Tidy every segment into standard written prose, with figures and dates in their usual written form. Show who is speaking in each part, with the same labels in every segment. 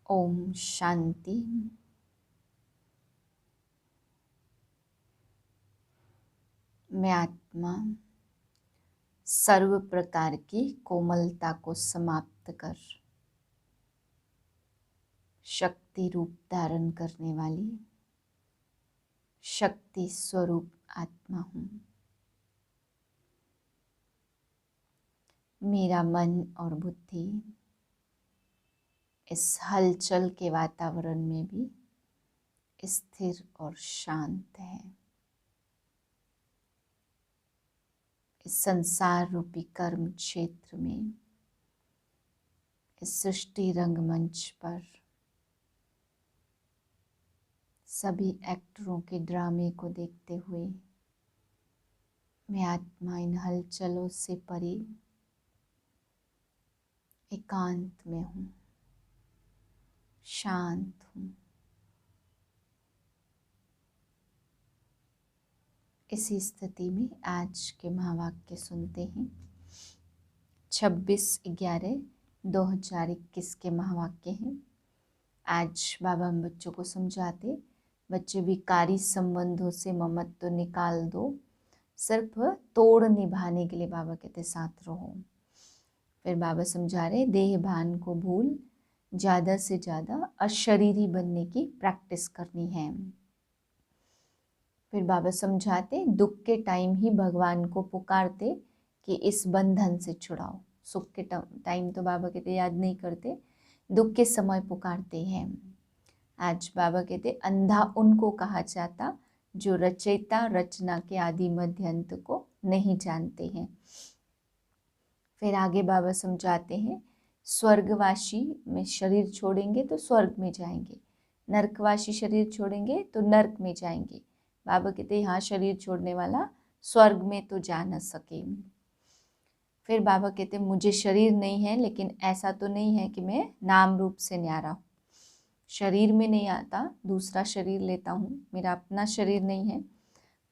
Speaker 1: ओम शांति। मैं आत्मा सर्व प्रकार की कोमलता को समाप्त कर शक्ति रूप धारण करने वाली शक्ति स्वरूप आत्मा हूँ। मेरा मन और बुद्धि इस हलचल के वातावरण में भी स्थिर और शांत है। इस संसार रूपी कर्म क्षेत्र में, इस सृष्टि रंगमंच पर सभी एक्टरों के ड्रामे को देखते हुए मैं आत्मा इन हलचलों से परे एकांत में हूँ, शांत हूँ। इसी स्थिति में आज के महावाक्य सुनते हैं। 26/11/2021 के महावाक्य हैं। आज बाबा हम बच्चों को समझाते, बच्चे विकारी संबंधों से ममत्व निकाल दो, सिर्फ तोड़ निभाने के लिए बाबा कहते साथ रहो। फिर बाबा समझा रहे, देह भान को भूल ज़्यादा से ज़्यादा अशरीरी बनने की प्रैक्टिस करनी है। फिर बाबा समझाते, दुख के टाइम ही भगवान को पुकारते कि इस बंधन से छुड़ाओ। सुख के टाइम तो बाबा कहते याद नहीं करते, दुख के समय पुकारते हैं। आज बाबा कहते अंधा उनको कहा जाता जो रचयिता रचना के आदि मध्य अंत को नहीं जानते हैं। फिर आगे बाबा समझाते हैं, स्वर्गवासी में शरीर छोड़ेंगे तो स्वर्ग में जाएंगे, नरकवासी शरीर छोड़ेंगे तो नरक में जाएंगे। बाबा कहते यहाँ शरीर छोड़ने वाला स्वर्ग में तो जा न सके। फिर बाबा कहते मुझे शरीर नहीं है, लेकिन ऐसा तो नहीं है कि मैं नाम रूप से न्यारा हूँ। शरीर में नहीं आता, दूसरा शरीर लेता हूँ, मेरा अपना शरीर नहीं है,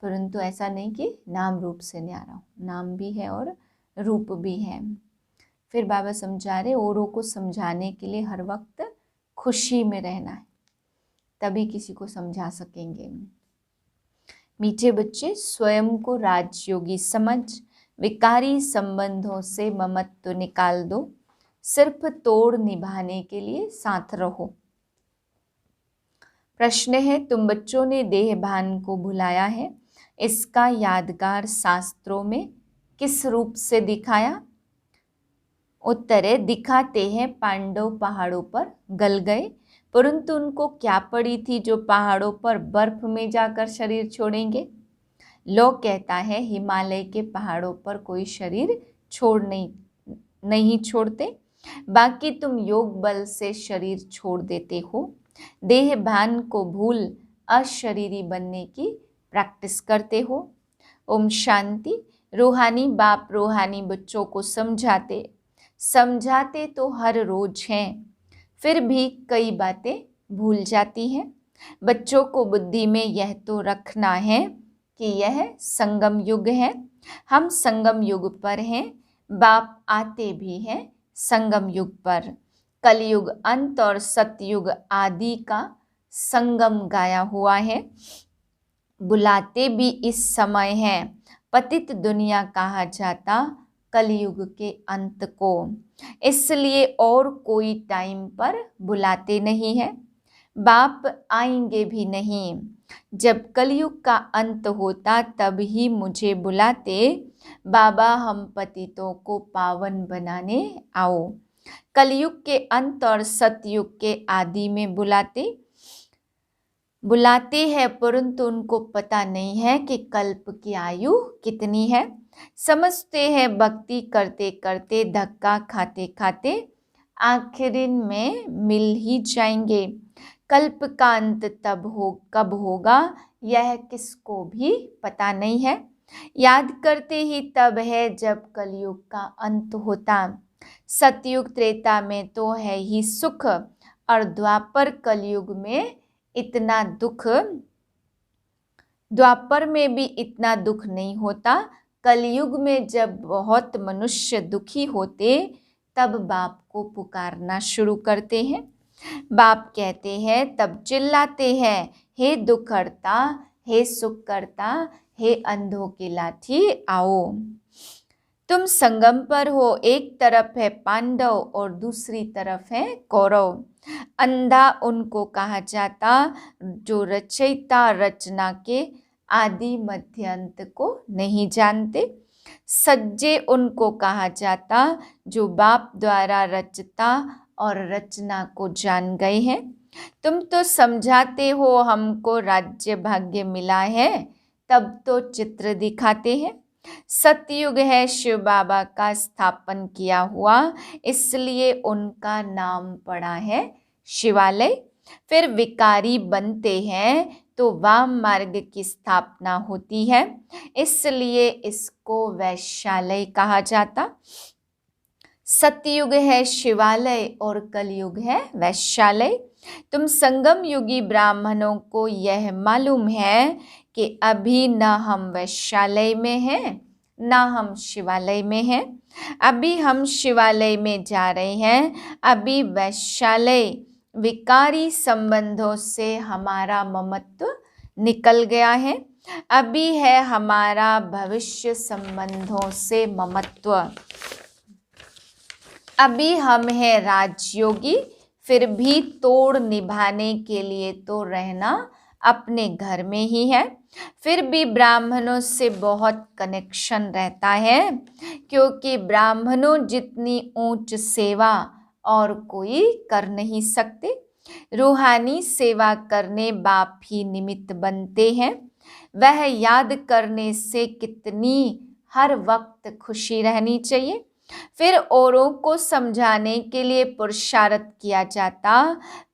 Speaker 1: परंतु ऐसा नहीं कि नाम रूप से न्यारा हूँ। नाम भी है और रूप भी है। फिर बाबा समझा रहे, औरों को समझाने के लिए हर वक्त खुशी में रहना है, तभी किसी को समझा सकेंगे। मीठे बच्चे, स्वयं को राजयोगी समझ विकारी संबंधों से ममत्व निकाल दो, सिर्फ तोड़ निभाने के लिए साथ रहो। प्रश्न है, तुम बच्चों ने देह भान को भुलाया है, इसका यादगार शास्त्रों में किस रूप से दिखाया? उत्तर है, दिखाते हैं पांडव पहाड़ों पर गल गए, परंतु उनको क्या पड़ी थी जो पहाड़ों पर बर्फ में जाकर शरीर छोड़ेंगे। लोग कहता है हिमालय के पहाड़ों पर कोई शरीर नहीं छोड़ते, बाकी तुम योग बल से शरीर छोड़ देते हो। देह भान को भूल अशरीरी बनने की प्रैक्टिस करते हो। ओम शांति। रूहानी बाप रूहानी बच्चों को समझाते तो हर रोज हैं, फिर भी कई बातें भूल जाती हैं। बच्चों को बुद्धि में यह तो रखना है कि यह संगम युग है, हम संगम युग पर हैं, बाप आते भी हैं संगम युग पर। कलयुग अंत और सतयुग आदि का संगम गाया हुआ है, बुलाते भी इस समय हैं, पतित दुनिया कहा जाता कलयुग के अंत को, इसलिए और कोई टाइम पर बुलाते नहीं है, बाप आएंगे भी नहीं। जब कलयुग का अंत होता तब ही मुझे बुलाते, बाबा हम पतितों को पावन बनाने आओ। कलयुग के अंत और सतयुग के आदि में बुलाते हैं, परंतु उनको पता नहीं है कि कल्प की आयु कितनी है। समझते हैं भक्ति करते करते धक्का खाते खाते आखिर में मिल ही जाएंगे। कल्प का अंत कब होगा यह किसको भी पता नहीं है। याद करते ही तब है जब कलयुग का अंत होता। सतयुग त्रेता में तो है ही सुख, और द्वापर कलयुग में इतना दुख, द्वापर में भी इतना दुख नहीं होता। कलयुग में जब बहुत मनुष्य दुखी होते तब बाप को पुकारना शुरू करते हैं। बाप कहते हैं तब चिल्लाते हैं, हे दुखहर्ता, हे सुख करता, हे अंधों की लाठी आओ। तुम संगम पर हो, एक तरफ है पांडव और दूसरी तरफ है कौरव। अंधा उनको कहा जाता जो रचयिता रचना के आदि मध्य अंत को नहीं जानते। सज्जे उनको कहा जाता जो बाप द्वारा रचता और रचना को जान गए हैं। तुम तो समझाते हो हमको राज्य भाग्य मिला है, तब तो चित्र दिखाते हैं। सतयुग है शिव बाबा का स्थापन किया हुआ, इसलिए उनका नाम पड़ा है शिवालय। फिर विकारी बनते हैं तो वाम मार्ग की स्थापना होती है, इसलिए इसको वैश्यालय कहा जाता। सतयुग है शिवालय और कलयुग है वैश्यालय। तुम संगम युगी ब्राह्मणों को यह मालूम है कि अभी न हम वैश्यालय में हैं न हम शिवालय में हैं। अभी हम शिवालय में जा रहे हैं, अभी वैश्यालय विकारी संबंधों से हमारा ममत्व निकल गया है। अभी है हमारा भविष्य संबंधों से ममत्व। अभी हम हैं राजयोगी, फिर भी तोड़ निभाने के लिए तो रहना अपने घर में ही है। फिर भी ब्राह्मणों से बहुत कनेक्शन रहता है, क्योंकि ब्राह्मणों जितनी ऊंच सेवा और कोई कर नहीं सकते। रूहानी सेवा करने बाप ही निमित्त बनते हैं। वह याद करने से कितनी हर वक्त खुशी रहनी चाहिए। फिर औरों को समझाने के लिए पुरुषार्थ किया जाता।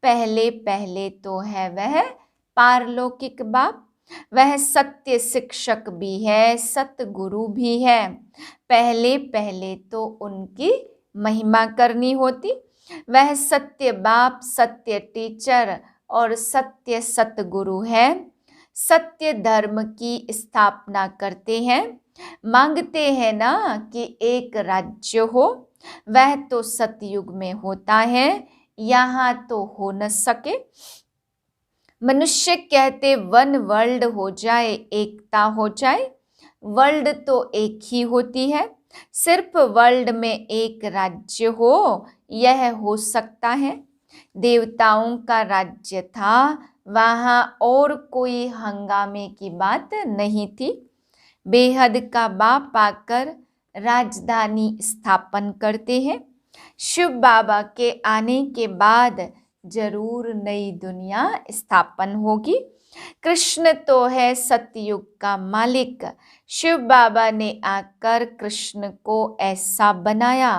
Speaker 1: पहले पहले तो है वह पारलौकिक बाप, वह सत्य शिक्षक भी है, सतगुरु भी है। पहले पहले तो उनकी महिमा करनी होती। वह सत्य बाप, सत्य टीचर और सत्य सतगुरु है। सत्य धर्म की स्थापना करते हैं। मांगते हैं ना कि एक राज्य हो, वह तो सतयुग में होता है, यहाँ तो हो न सके। मनुष्य कहते वन वर्ल्ड हो जाए, एकता हो जाए। वर्ल्ड तो एक ही होती है, सिर्फ वर्ल्ड में एक राज्य हो, यह हो सकता है। देवताओं का राज्य था, वहाँ और कोई हंगामे की बात नहीं थी। बेहद का बाप आकर राजधानी स्थापन करते हैं। शिव बाबा के आने के बाद जरूर नई दुनिया स्थापन होगी। कृष्ण तो है सतयुग का मालिक। शिव बाबा ने आकर कृष्ण को ऐसा बनाया।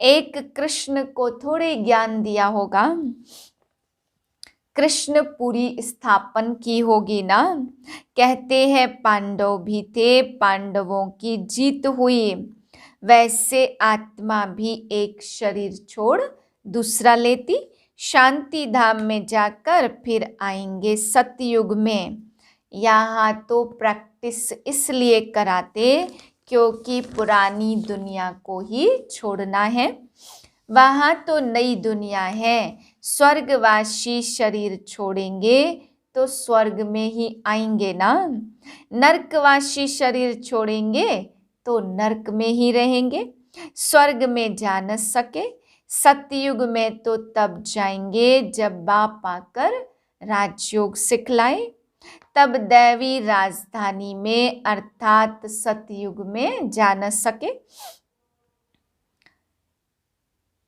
Speaker 1: एक कृष्ण को थोड़े ज्ञान दिया होगा, कृष्ण पूरी स्थापन की होगी ना। कहते हैं पांडव भी थे, पांडवों की जीत हुई। वैसे आत्मा भी एक शरीर छोड़ दूसरा लेती, शांति धाम में जाकर फिर आएंगे सतयुग में। यहाँ तो प्रैक्टिस इसलिए कराते क्योंकि पुरानी दुनिया को ही छोड़ना है। वहाँ तो नई दुनिया है। स्वर्गवासी शरीर छोड़ेंगे तो स्वर्ग में ही आएंगे ना। नरकवासी शरीर छोड़ेंगे तो नरक में ही रहेंगे, स्वर्ग में जा न सके। सतयुग में तो तब जाएंगे जब बाप आकर राजयोग सिखलाए, तब दैवी राजधानी में अर्थात सतयुग में जा न सके।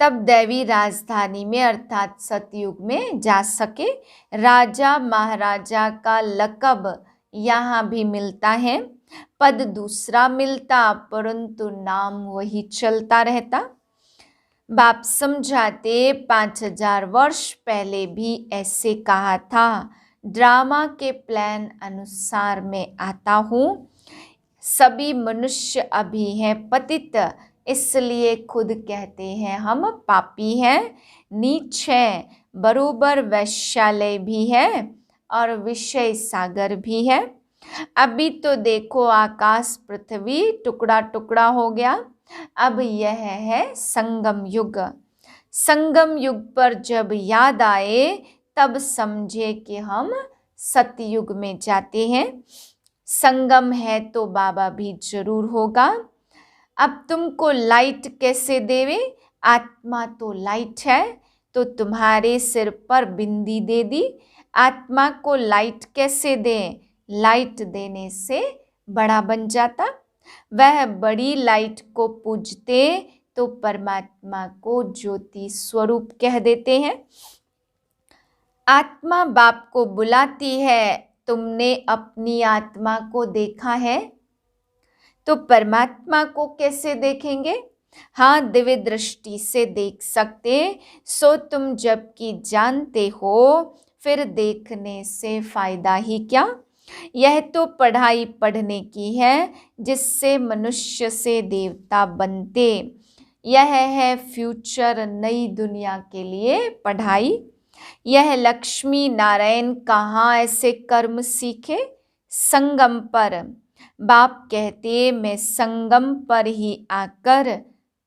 Speaker 1: तब दैवी राजधानी में अर्थात सतयुग में जा सके। राजा महाराजा का लक़ब यहाँ भी मिलता है, पद दूसरा मिलता परंतु नाम वही चलता रहता। बाप समझाते 5000 वर्ष पहले भी ऐसे कहा था, ड्रामा के प्लान अनुसार मैं आता हूँ। सभी मनुष्य अभी हैं पतित, इसलिए खुद कहते हैं हम पापी हैं, नीच हैं। बरोबर वैश्यालय भी है और विषय सागर भी है। अभी तो देखो आकाश पृथ्वी टुकड़ा टुकड़ा हो गया। अब यह है संगम युग। संगम युग पर जब याद आए तब समझे कि हम सतयुग में जाते हैं। संगम है तो बाबा भी जरूर होगा। अब तुमको लाइट कैसे देवे? आत्मा तो लाइट है, तो तुम्हारे सिर पर बिंदी दे दी। आत्मा को लाइट कैसे दें? लाइट देने से बड़ा बन जाता। वह बड़ी लाइट को पूजते तो परमात्मा को ज्योति स्वरूप कह देते हैं। आत्मा बाप को बुलाती है, तुमने अपनी आत्मा को देखा है? तो परमात्मा को कैसे देखेंगे? हाँ, दिव्य दृष्टि से देख सकते। सो तुम जबकि जानते हो, फिर देखने से फायदा ही क्या? यह तो पढ़ाई पढ़ने की है, जिससे मनुष्य से देवता बनते। यह है फ्यूचर नई दुनिया के लिए पढ़ाई। यह लक्ष्मी नारायण कहाँ ऐसे कर्म सीखे? संगम पर। बाप कहते मैं संगम पर ही आकर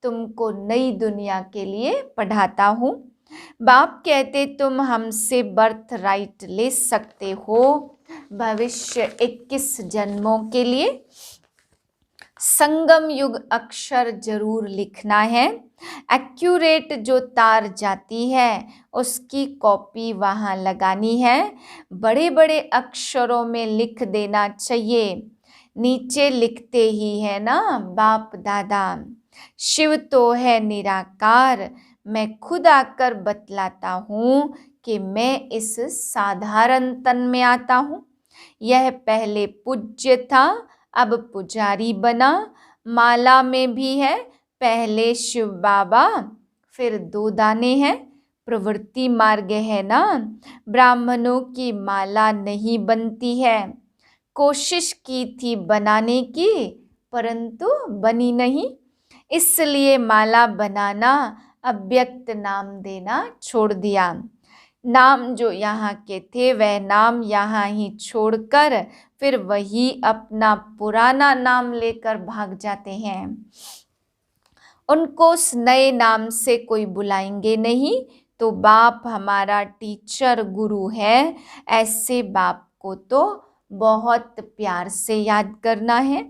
Speaker 1: तुमको नई दुनिया के लिए पढ़ाता हूँ। बाप कहते तुम हमसे बर्थ राइट ले सकते हो भविष्य 21 जन्मों के लिए। संगम युग अक्षर जरूर लिखना है। एक्यूरेट जो तार जाती है उसकी कॉपी वहाँ लगानी है। बड़े बड़े अक्षरों में लिख देना चाहिए। नीचे लिखते ही है ना बाप दादा। शिव तो है निराकार, मैं खुद आकर बतलाता हूँ कि मैं इस साधारण तन में आता हूँ। यह पहले पूज्य था, अब पुजारी बना। माला में भी है, पहले शिव बाबा फिर 2 दाने हैं। प्रवृत्ति मार्ग है ना, ब्राह्मणों की माला नहीं बनती है। कोशिश की थी बनाने की, परंतु बनी नहीं। इसलिए माला बनाना, अव्यक्त नाम देना छोड़ दिया। नाम जो यहाँ के थे वह नाम यहाँ ही छोड़कर फिर वही अपना पुराना नाम लेकर भाग जाते हैं। उनको उस नए नाम से कोई बुलाएंगे नहीं। तो बाप हमारा टीचर गुरु है, ऐसे बाप को तो बहुत प्यार से याद करना है।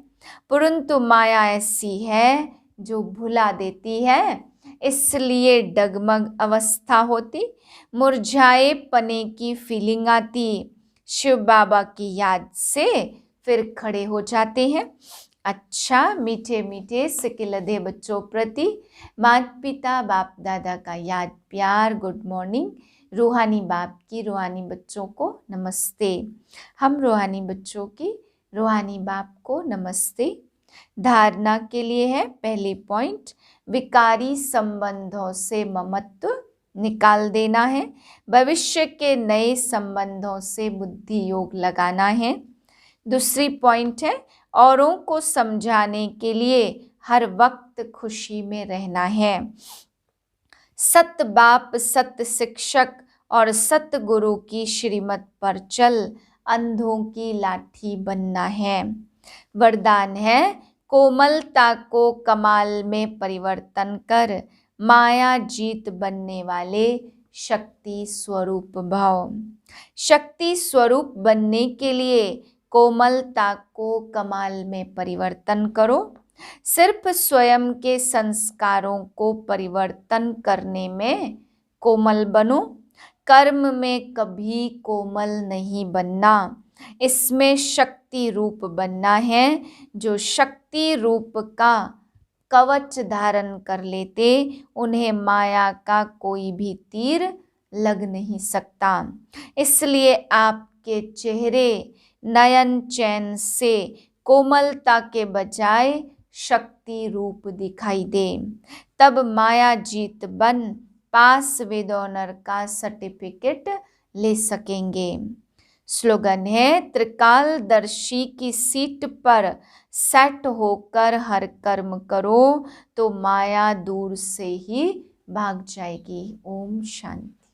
Speaker 1: परंतु माया ऐसी है जो भुला देती है, इसलिए डगमग अवस्था होती, मुरझाए पने की फीलिंग आती। शिव बाबा की याद से फिर खड़े हो जाते हैं। अच्छा, मीठे मीठे सिकिलधे बच्चों प्रति माता पिता बाप दादा का याद प्यार गुड मॉर्निंग। रूहानी बाप की रूहानी बच्चों को नमस्ते। हम रूहानी बच्चों की रूहानी बाप को नमस्ते। धारणा के लिए है पहले पॉइंट, विकारी संबंधों से ममत्व निकाल देना है। भविष्य के नए संबंधों से बुद्धि योग लगाना है। दूसरी पॉइंट है, औरों को समझाने के लिए हर वक्त खुशी में रहना है। सत बाप, सत शिक्षक और सत गुरु की श्रीमत पर चल अंधों की लाठी बनना है। वरदान है, कोमलता को कमाल में परिवर्तन कर माया जीत बनने वाले शक्ति स्वरूप भाव। शक्ति स्वरूप बनने के लिए कोमलता को कमाल में परिवर्तन करो। सिर्फ स्वयं के संस्कारों को परिवर्तन करने में कोमल बनो, कर्म में कभी कोमल नहीं बनना। इसमें शक्ति रूप बनना है। जो शक्ति रूप का कवच धारण कर लेते, उन्हें माया का कोई भी तीर लग नहीं सकता। इसलिए आपके चेहरे नयन चैन से कोमलता के बजाय शक्ति रूप दिखाई दे, तब माया जीत बन पास विद ऑनर का सर्टिफिकेट ले सकेंगे। स्लोगन है, त्रिकालदर्शी की सीट पर सेट होकर हर कर्म करो तो माया दूर से ही भाग जाएगी। ओम शांति।